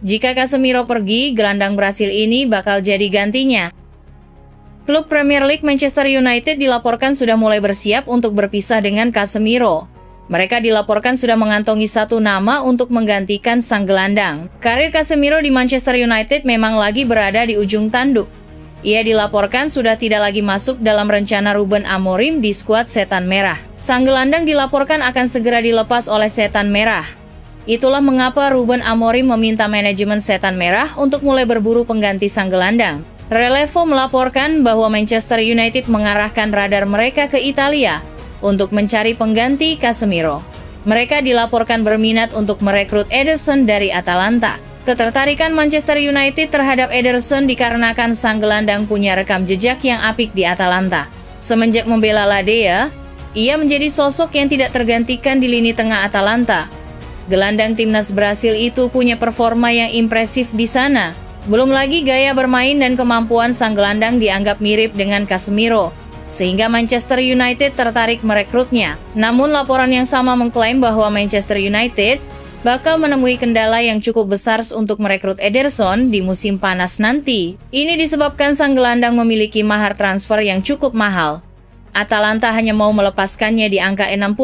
Jika Casemiro pergi, gelandang Brasil ini bakal jadi gantinya. Klub Premier League Manchester United dilaporkan sudah mulai bersiap untuk berpisah dengan Casemiro. Mereka dilaporkan sudah mengantongi satu nama untuk menggantikan sang gelandang. Karir Casemiro di Manchester United memang lagi berada di ujung tanduk. Ia dilaporkan sudah tidak lagi masuk dalam rencana Ruben Amorim di skuad Setan Merah. Sang gelandang dilaporkan akan segera dilepas oleh Setan Merah. Itulah mengapa Ruben Amorim meminta manajemen Setan Merah untuk mulai berburu pengganti sang gelandang. Relevo melaporkan bahwa Manchester United mengarahkan radar mereka ke Italia untuk mencari pengganti Casemiro. Mereka dilaporkan berminat untuk merekrut Ederson dari Atalanta. Ketertarikan Manchester United terhadap Ederson dikarenakan sang gelandang punya rekam jejak yang apik di Atalanta. Semenjak membela La Dea, ia menjadi sosok yang tidak tergantikan di lini tengah Atalanta. Gelandang timnas Brasil itu punya performa yang impresif di sana. Belum lagi gaya bermain dan kemampuan sang gelandang dianggap mirip dengan Casemiro, sehingga Manchester United tertarik merekrutnya. Namun laporan yang sama mengklaim bahwa Manchester United bakal menemui kendala yang cukup besar untuk merekrut Ederson di musim panas nanti. Ini disebabkan sang gelandang memiliki mahar transfer yang cukup mahal. Atalanta hanya mau melepaskannya di angka 65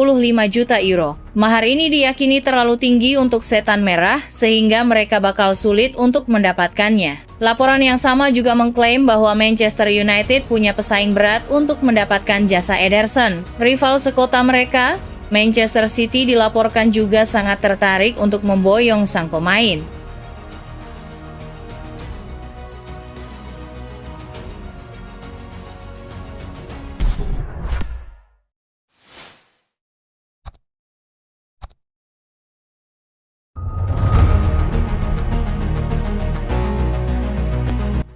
juta euro. Mahar ini diyakini terlalu tinggi untuk Setan Merah, sehingga mereka bakal sulit untuk mendapatkannya. Laporan yang sama juga mengklaim bahwa Manchester United punya pesaing berat untuk mendapatkan jasa Ederson. Rival sekota mereka, Manchester City, dilaporkan juga sangat tertarik untuk memboyong sang pemain.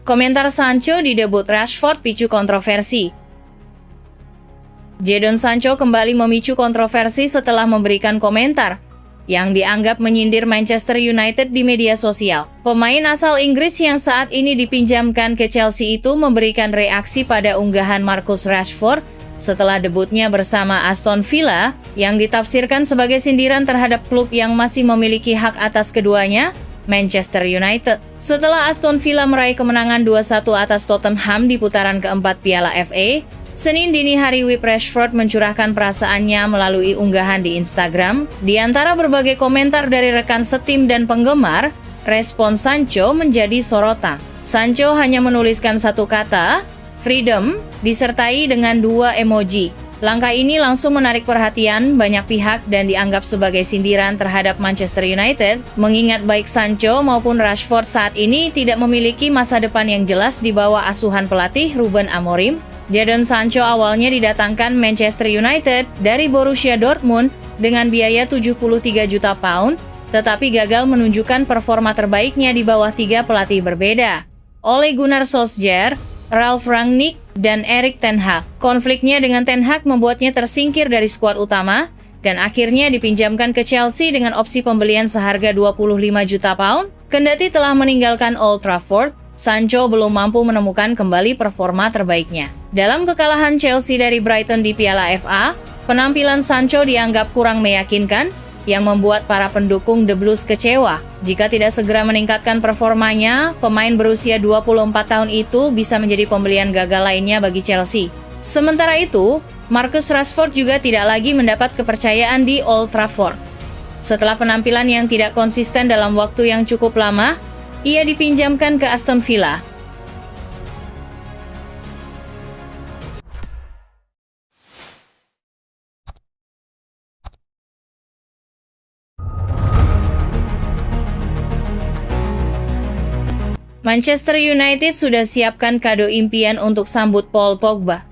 Komentar Sancho di debut Rashford picu kontroversi. Jadon Sancho kembali memicu kontroversi setelah memberikan komentar yang dianggap menyindir Manchester United di media sosial. Pemain asal Inggris yang saat ini dipinjamkan ke Chelsea itu memberikan reaksi pada unggahan Marcus Rashford setelah debutnya bersama Aston Villa yang ditafsirkan sebagai sindiran terhadap klub yang masih memiliki hak atas keduanya, Manchester United. Setelah Aston Villa meraih kemenangan 2-1 atas Tottenham di putaran keempat Piala FA, Senin dini hari Wip Rashford mencurahkan perasaannya melalui unggahan di Instagram. Di antara berbagai komentar dari rekan setim dan penggemar, respon Sancho menjadi sorotan. Sancho hanya menuliskan satu kata, freedom, disertai dengan dua emoji. Langkah ini langsung menarik perhatian banyak pihak dan dianggap sebagai sindiran terhadap Manchester United, mengingat baik Sancho maupun Rashford saat ini tidak memiliki masa depan yang jelas di bawah asuhan pelatih Ruben Amorim. Jadon Sancho awalnya didatangkan Manchester United dari Borussia Dortmund dengan biaya 73 juta pound, tetapi gagal menunjukkan performa terbaiknya di bawah tiga pelatih berbeda, Ole Gunnar Solskjaer, Ralf Rangnick, dan Erik ten Hag. Konfliknya dengan ten Hag membuatnya tersingkir dari skuad utama dan akhirnya dipinjamkan ke Chelsea dengan opsi pembelian seharga 25 juta pound. Kendati telah meninggalkan Old Trafford, Sancho belum mampu menemukan kembali performa terbaiknya. Dalam kekalahan Chelsea dari Brighton di Piala FA, penampilan Sancho dianggap kurang meyakinkan, yang membuat para pendukung The Blues kecewa. Jika tidak segera meningkatkan performanya, pemain berusia 24 tahun itu bisa menjadi pembelian gagal lainnya bagi Chelsea. Sementara itu, Marcus Rashford juga tidak lagi mendapat kepercayaan di Old Trafford. Setelah penampilan yang tidak konsisten dalam waktu yang cukup lama, ia dipinjamkan ke Aston Villa. Manchester United sudah siapkan kado impian untuk sambut Paul Pogba.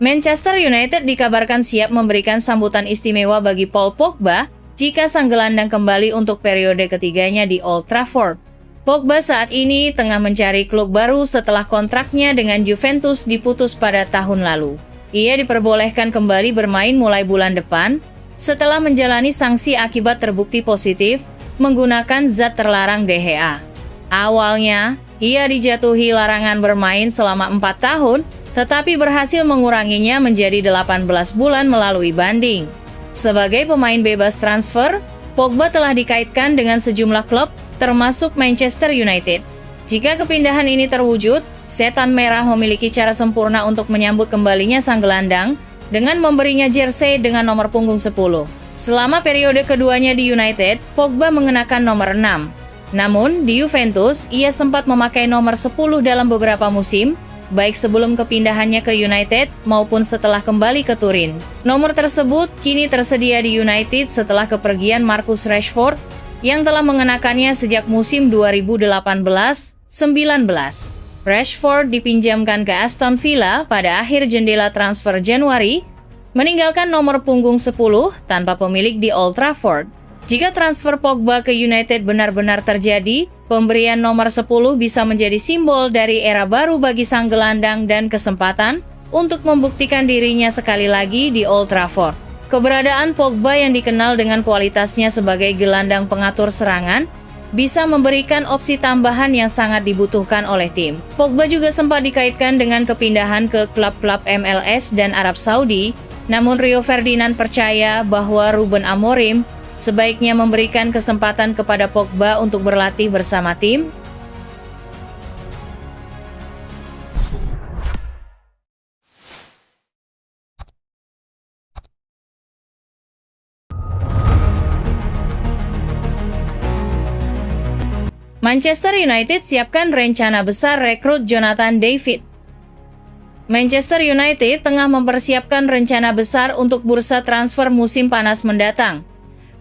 Manchester United dikabarkan siap memberikan sambutan istimewa bagi Paul Pogba jika sang gelandang kembali untuk periode ketiganya di Old Trafford. Pogba saat ini tengah mencari klub baru setelah kontraknya dengan Juventus diputus pada tahun lalu. Ia diperbolehkan kembali bermain mulai bulan depan setelah menjalani sanksi akibat terbukti positif menggunakan zat terlarang DHA. Awalnya, ia dijatuhi larangan bermain selama 4 tahun, tetapi berhasil menguranginya menjadi 18 bulan melalui banding. Sebagai pemain bebas transfer, Pogba telah dikaitkan dengan sejumlah klub, termasuk Manchester United. Jika kepindahan ini terwujud, Setan Merah memiliki cara sempurna untuk menyambut kembalinya sang gelandang dengan memberinya jersey dengan nomor punggung 10. Selama periode keduanya di United, Pogba mengenakan nomor 6. Namun, di Juventus, ia sempat memakai nomor 10 dalam beberapa musim, baik sebelum kepindahannya ke United maupun setelah kembali ke Turin. Nomor tersebut kini tersedia di United setelah kepergian Marcus Rashford yang telah mengenakannya sejak musim 2018-19. Rashford dipinjamkan ke Aston Villa pada akhir jendela transfer Januari, meninggalkan nomor punggung 10 tanpa pemilik di Old Trafford. Jika transfer Pogba ke United benar-benar terjadi, pemberian nomor 10 bisa menjadi simbol dari era baru bagi sang gelandang dan kesempatan untuk membuktikan dirinya sekali lagi di Old Trafford. Keberadaan Pogba yang dikenal dengan kualitasnya sebagai gelandang pengatur serangan bisa memberikan opsi tambahan yang sangat dibutuhkan oleh tim. Pogba juga sempat dikaitkan dengan kepindahan ke klub-klub MLS dan Arab Saudi, namun Rio Ferdinand percaya bahwa Ruben Amorim sebaiknya memberikan kesempatan kepada Pogba untuk berlatih bersama tim. Manchester United siapkan rencana besar rekrut Jonathan David. Manchester United tengah mempersiapkan rencana besar untuk bursa transfer musim panas mendatang.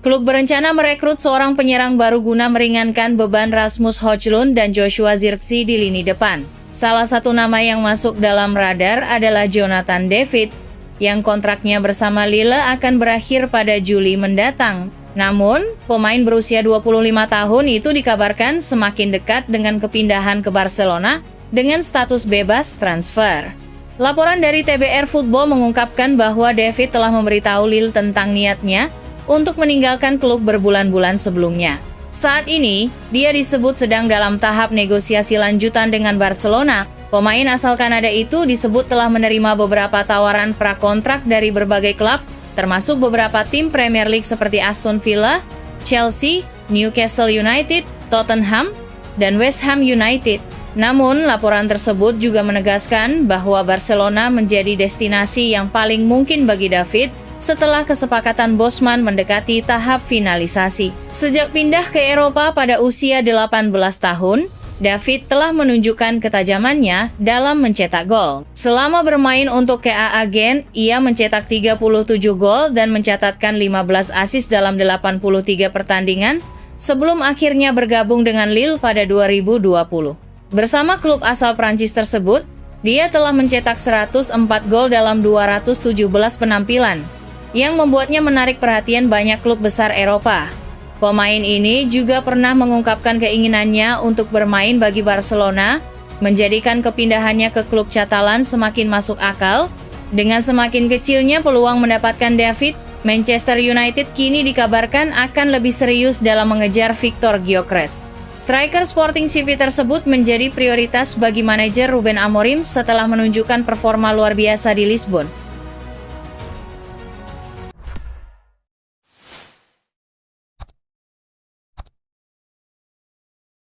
Klub berencana merekrut seorang penyerang baru guna meringankan beban Rasmus Højlund dan Joshua Zirkzee di lini depan. Salah satu nama yang masuk dalam radar adalah Jonathan David, yang kontraknya bersama Lille akan berakhir pada Juli mendatang. Namun, pemain berusia 25 tahun itu dikabarkan semakin dekat dengan kepindahan ke Barcelona dengan status bebas transfer. Laporan dari TBR Football mengungkapkan bahwa David telah memberitahu Lille tentang niatnya untuk meninggalkan klub berbulan-bulan sebelumnya. Saat ini, dia disebut sedang dalam tahap negosiasi lanjutan dengan Barcelona. Pemain asal Kanada itu disebut telah menerima beberapa tawaran prakontrak dari berbagai klub, termasuk beberapa tim Premier League seperti Aston Villa, Chelsea, Newcastle United, Tottenham, dan West Ham United. Namun, laporan tersebut juga menegaskan bahwa Barcelona menjadi destinasi yang paling mungkin bagi David setelah kesepakatan Bosman mendekati tahap finalisasi. Sejak pindah ke Eropa pada usia 18 tahun, David telah menunjukkan ketajamannya dalam mencetak gol. Selama bermain untuk KA Gent, ia mencetak 37 gol dan mencatatkan 15 assist dalam 83 pertandingan sebelum akhirnya bergabung dengan Lille pada 2020. Bersama klub asal Prancis tersebut, dia telah mencetak 104 gol dalam 217 penampilan, yang membuatnya menarik perhatian banyak klub besar Eropa. Pemain ini juga pernah mengungkapkan keinginannya untuk bermain bagi Barcelona, menjadikan kepindahannya ke klub Catalan semakin masuk akal. Dengan semakin kecilnya peluang mendapatkan David, Manchester United kini dikabarkan akan lebih serius dalam mengejar Victor Gyökeres. Striker Sporting CP tersebut menjadi prioritas bagi manajer Ruben Amorim setelah menunjukkan performa luar biasa di Lisbon.